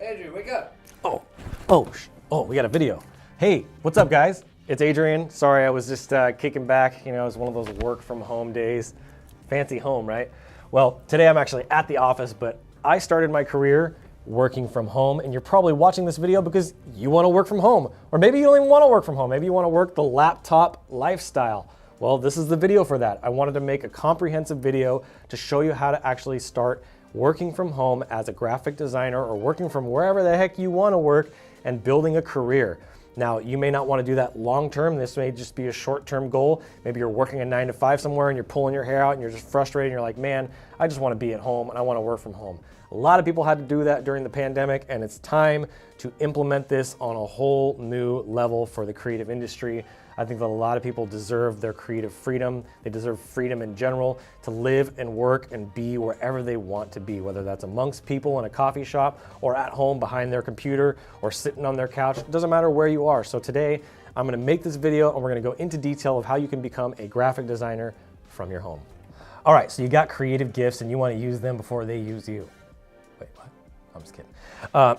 Andrew, wake up. Oh, we got a video. Hey, what's up, guys? It's Adrian. Sorry, I was just kicking back. You know, it was one of those work from home days. Fancy home, right? Well, today I'm actually at the office, but I started my career working from home, and you're probably watching this video because you want to work from home. Or maybe you don't even want to work from home. Maybe you want to work the laptop lifestyle. Well, this is the video for that. I wanted to make a comprehensive video to show you how to actually start working from home as a graphic designer or working from wherever the heck you want to work and building a career. Now, you may not want to do that long term. This may just be a short-term goal. Maybe you're working a 9 to 5 somewhere and you're pulling your hair out and you're just frustrated and you're like, man, I just want to be at home and I want to work from home. A lot of people had to do that during the pandemic, and it's time to implement this on a whole new level for the creative industry. I think that a lot of people deserve their creative freedom. They deserve freedom in general to live and work and be wherever they want to be, whether that's amongst people in a coffee shop or at home behind their computer or sitting on their couch. It doesn't matter where you are. So today I'm gonna make this video and we're gonna go into detail of how you can become a graphic designer from your home. All right, so you got creative gifts and you wanna use them before they use you. Wait, what? I'm just kidding.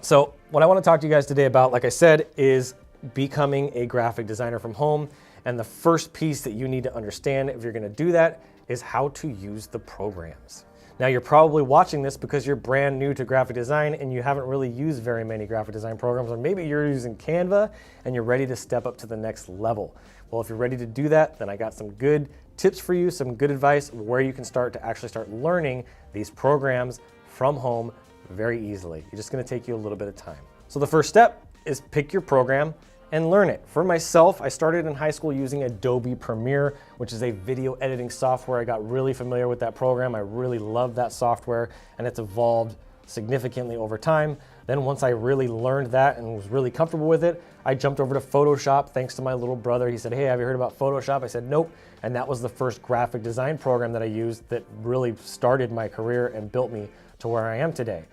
So what I wanna talk to you guys today about, like I said, is becoming a graphic designer from home. And the first piece that you need to understand if you're gonna do that is how to use the programs. Now, you're probably watching this because you're brand new to graphic design and you haven't really used very many graphic design programs, or maybe you're using Canva and you're ready to step up to the next level. Well, if you're ready to do that, then I got some good tips for you, some good advice where you can start to actually start learning these programs from home very easily. It's just gonna take you a little bit of time. So the first step is pick your program and learn it. For myself, I started in high school using Adobe Premiere, which is a video editing software. I got really familiar with that program. I really love that software, and it's evolved significantly over time. Then once I really learned that and was really comfortable with it, I jumped over to Photoshop thanks to my little brother. He said, hey, have you heard about Photoshop? I said, nope. And that was the first graphic design program that I used that really started my career and built me to where I am today.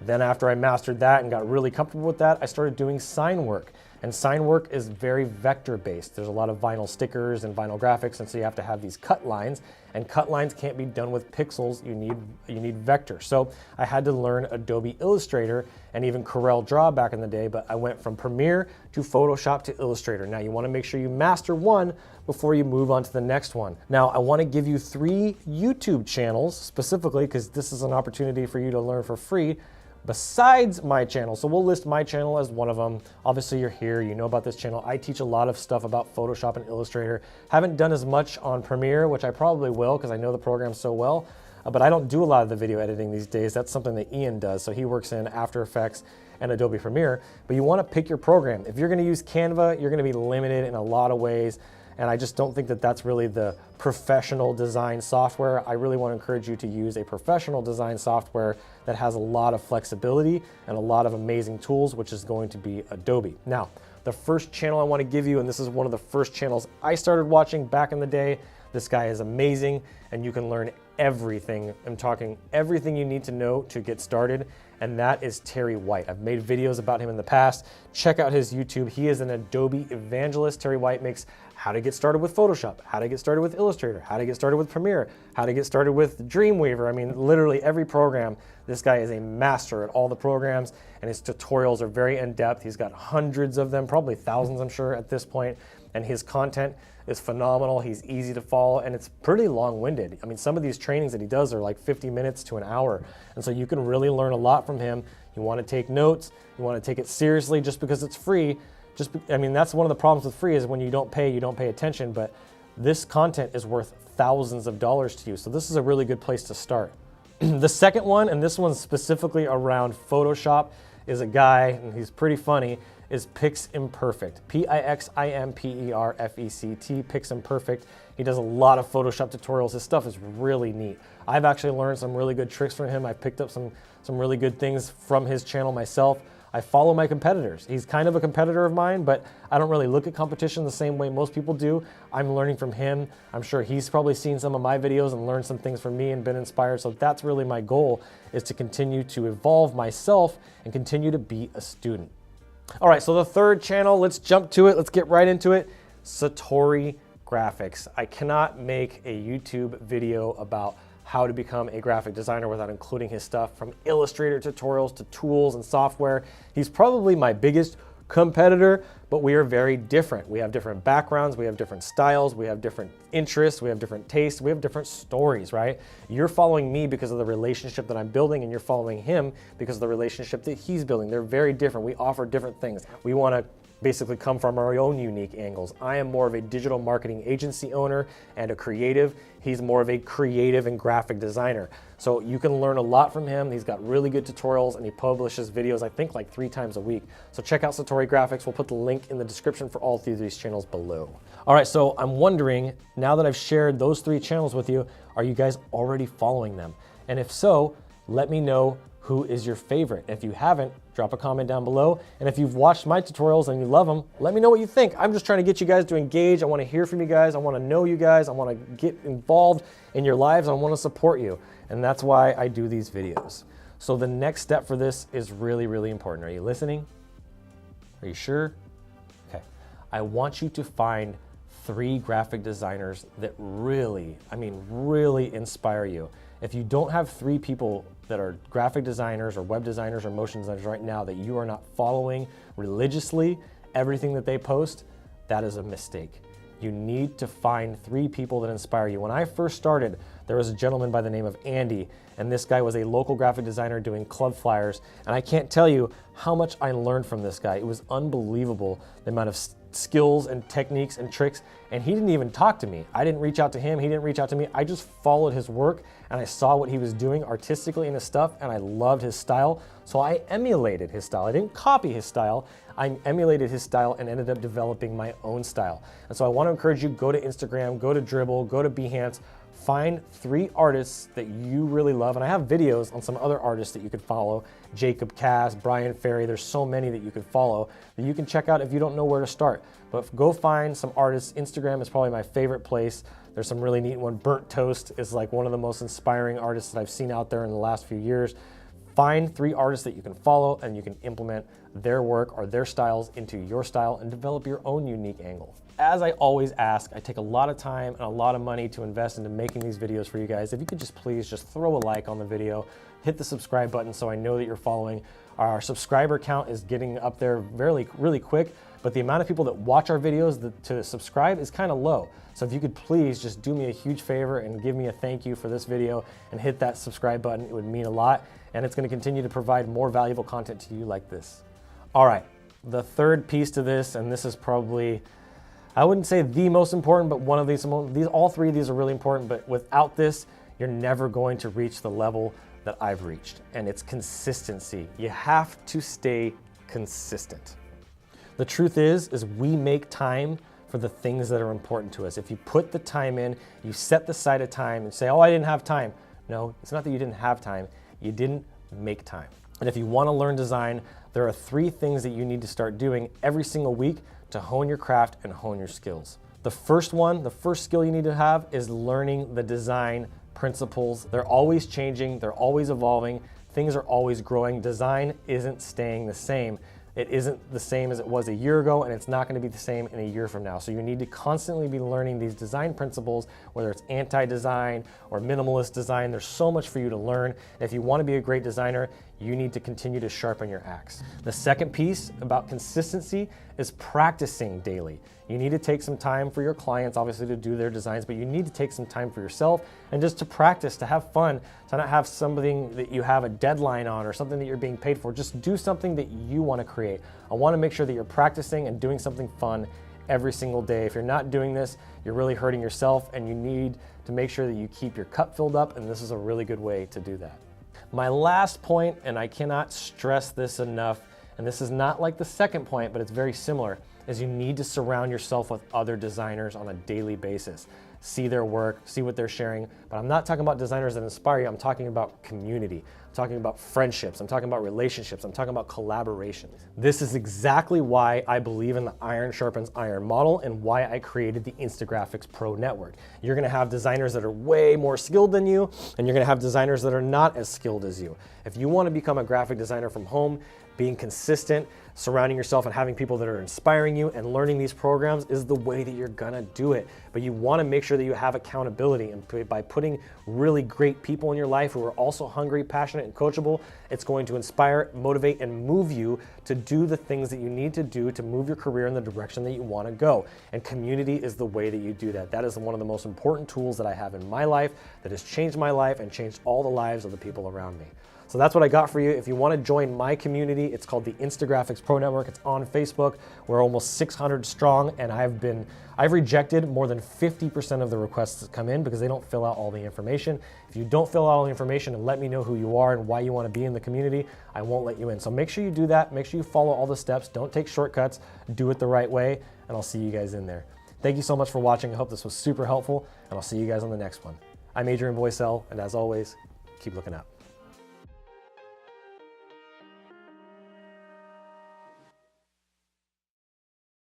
Then after I mastered that and got really comfortable with that, I started doing sign work. And sign work is very vector based. There's a lot of vinyl stickers and vinyl graphics, and so you have to have these cut lines, and cut lines can't be done with pixels. You need vector. So I had to learn Adobe Illustrator and even Corel Draw back in the day, but I went from Premiere to Photoshop to Illustrator. Now you want to make sure you master one before you move on to the next one. Now I want to give you 3 YouTube channels specifically because this is an opportunity for you to learn for free besides my channel. So we'll list my channel as one of them. Obviously you're here, you know about this channel. I teach a lot of stuff about Photoshop and Illustrator. Haven't done as much on Premiere, which I probably will because I know the program so well, but I don't do a lot of the video editing these days. That's something that Ian does. So he works in After Effects and Adobe Premiere, but you want to pick your program. If you're going to use Canva, you're going to be limited in a lot of ways. And I just don't think that that's really the professional design software. I really want to encourage you to use a professional design software that has a lot of flexibility and a lot of amazing tools, which is going to be Adobe. Now, the first channel I want to give you, and this is one of the first channels I started watching back in the day. This guy is amazing, and you can learn everything. I'm talking everything you need to know to get started, and that is Terry White. I've made videos about him in the past. Check out his YouTube. He is an Adobe evangelist. Terry White makes how to get started with Photoshop, how to get started with Illustrator, how to get started with Premiere, how to get started with Dreamweaver. I mean, literally every program. This guy is a master at all the programs, and his tutorials are very in-depth. He's got hundreds of them, probably thousands, I'm sure, at this point, and his content is phenomenal. He's easy to follow, and it's pretty long-winded. I mean, some of these trainings that he does are like 50 minutes to an hour, and so you can really learn a lot from him. You want to take notes, you want to take it seriously just because it's free. I mean, that's one of the problems with free is when you don't pay attention, but this content is worth thousands of dollars to you, so this is a really good place to start. The second one, and this one's specifically around Photoshop, is a guy, and he's pretty funny, is Piximperfect. Piximperfect, Piximperfect. He does a lot of Photoshop tutorials. His stuff is really neat. I've actually learned some really good tricks from him. I've picked up some really good things from his channel myself. I follow my competitors. He's kind of a competitor of mine, but I don't really look at competition the same way most people do. I'm learning from him. I'm sure he's probably seen some of my videos and learned some things from me and been inspired. So that's really my goal, is to continue to evolve myself and continue to be a student. All right, so the third channel, let's jump to it. Let's get right into it. Satori Graphics. I cannot make a YouTube video about how to become a graphic designer without including his stuff, from Illustrator tutorials to tools and software. He's probably my biggest competitor, but we are very different. We have different backgrounds, we have different styles, we have different interests, we have different tastes, we have different stories, right? You're following me because of the relationship that I'm building, and you're following him because of the relationship that he's building. They're very different. We offer different things. We want to basically come from our own unique angles. I am more of a digital marketing agency owner and a creative. He's more of a creative and graphic designer. So you can learn a lot from him. He's got really good tutorials, and he publishes videos, I think, like 3 times a week. So check out Satori Graphics. We'll put the link in the description for all 3 of these channels below. All right, so I'm wondering, now that I've shared those 3 channels with you, are you guys already following them? And if so, let me know who is your favorite. If you haven't, drop a comment down below. And if you've watched my tutorials and you love them, let me know what you think. I'm just trying to get you guys to engage. I want to hear from you guys. I want to know you guys. I want to get involved in your lives. I want to support you. And that's why I do these videos. So the next step for this is really, really important. Are you listening? Are you sure? Okay. I want you to find 3 graphic designers that really, I mean, really inspire you. If you don't have 3 people that are graphic designers or web designers or motion designers right now that you are not following religiously everything that they post, that is a mistake. You need to find 3 people that inspire you. When I first started, there was a gentleman by the name of Andy, and this guy was a local graphic designer doing club flyers, and I can't tell you how much I learned from this guy. It was unbelievable, the amount of skills and techniques and tricks, and he didn't even talk to me. I didn't reach out to him, he didn't reach out to me. I just followed his work, and I saw what he was doing artistically in his stuff, and I loved his style, so I emulated his style. I didn't copy his style, I emulated his style and ended up developing my own style. And so I want to encourage you, go to Instagram, go to Dribbble, go to Behance, find 3 artists that you really love. And I have videos on some other artists that you could follow. Jacob Cass, Brian Ferry, there's so many that you could follow that you can check out if you don't know where to start. But go find some artists. Instagram is probably my favorite place. There's some really neat one. Burnt Toast is like one of the most inspiring artists that I've seen out there in the last few years. Find 3 artists that you can follow, and you can implement their work or their styles into your style and develop your own unique angle. As I always ask, I take a lot of time and a lot of money to invest into making these videos for you guys. If you could just please just throw a like on the video, hit the subscribe button so I know that you're following. Our subscriber count is getting up there really quick, but the amount of people that watch our videos to subscribe is kind of low. So if you could please just do me a huge favor and give me a thank you for this video and hit that subscribe button, it would mean a lot. And it's going to continue to provide more valuable content to you like this. All right, the third piece to this, and this is probably, I wouldn't say the most important, but one of these, all 3 of these are really important, but without this, you're never going to reach the level that I've reached, and it's consistency. You have to stay consistent. The truth is we make time for the things that are important to us. If you put the time in, you set the side of time and say, oh, I didn't have time. No, it's not that you didn't have time, you didn't make time. And if you want to learn design, there are 3 things that you need to start doing every single week to hone your craft and hone your skills. The first skill you need to have is learning the design principles. They're always changing, they're always evolving, things are always growing. Design isn't staying the same. It isn't the same as it was a year ago, and it's not going to be the same in a year from now. So you need to constantly be learning these design principles, whether it's anti-design or minimalist design. There's so much for you to learn. If you want to be a great designer, you need to continue to sharpen your axe. The second piece about consistency is practicing daily. You need to take some time for your clients, obviously, to do their designs, but you need to take some time for yourself and just to practice, to have fun, to not have something that you have a deadline on or something that you're being paid for. Just do something that you want to create. I want to make sure that you're practicing and doing something fun every single day. If you're not doing this, you're really hurting yourself, and you need to make sure that you keep your cup filled up, and this is a really good way to do that. My last point, and I cannot stress this enough, and this is not like the second point, but it's very similar, is you need to surround yourself with other designers on a daily basis. See their work, see what they're sharing, but I'm not talking about designers that inspire you, I'm talking about community. I'm I'm talking about friendships, I'm talking about relationships, I'm talking about collaboration. This is exactly why I believe in the iron sharpens iron model and why I created the Instagraphics Pro Network. You're gonna have designers that are way more skilled than you, and you're gonna have designers that are not as skilled as you. If you wanna become a graphic designer from home, being consistent, surrounding yourself and having people that are inspiring you and learning these programs is the way that you're gonna do it. But you wanna make sure that you have accountability, and by putting really great people in your life who are also hungry, passionate, and coachable, it's going to inspire, motivate, and move you to do the things that you need to do to move your career in the direction that you wanna go. And community is the way that you do that. That is one of the most important tools that I have in my life that has changed my life and changed all the lives of the people around me. So that's what I got for you. If you want to join my community, it's called the Instagraphics Pro Network. It's on Facebook. We're almost 600 strong, and I've rejected more than 50% of the requests that come in because they don't fill out all the information. If you don't fill out all the information and let me know who you are and why you want to be in the community, I won't let you in. So make sure you do that. Make sure you follow all the steps. Don't take shortcuts. Do it the right way, and I'll see you guys in there. Thank you so much for watching. I hope this was super helpful, and I'll see you guys on the next one. I'm Adrian Boycell, and as always, keep looking up.